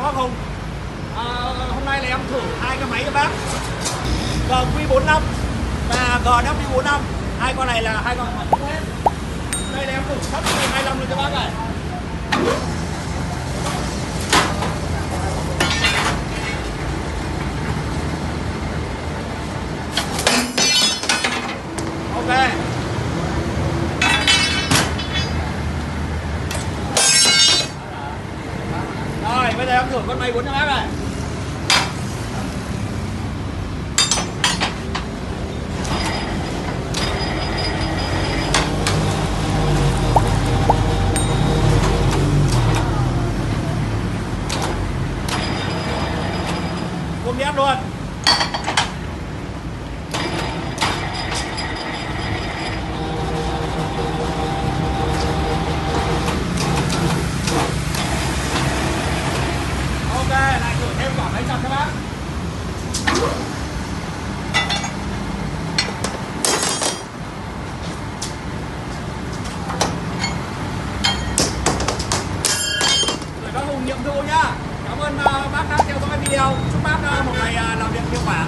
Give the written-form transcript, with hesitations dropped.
chào bác Hùng. Hôm nay là em thử hai cái máy cho bác, GQ45 và GW45. Hai con này là hai con hết. Đây là em thử sắp 25 luôn cho bác này. Ok. Rồi, bây giờ em thử con máy 4 cho bác này. Cùng nhét luôn. Ok, lại thử thêm quả máy chặt cho bác. Rồi bác Hùng nhiệm vụ nhá. Cảm ơn bác đã theo dõi video. Chúc bác một ngày làm việc hiệu quả.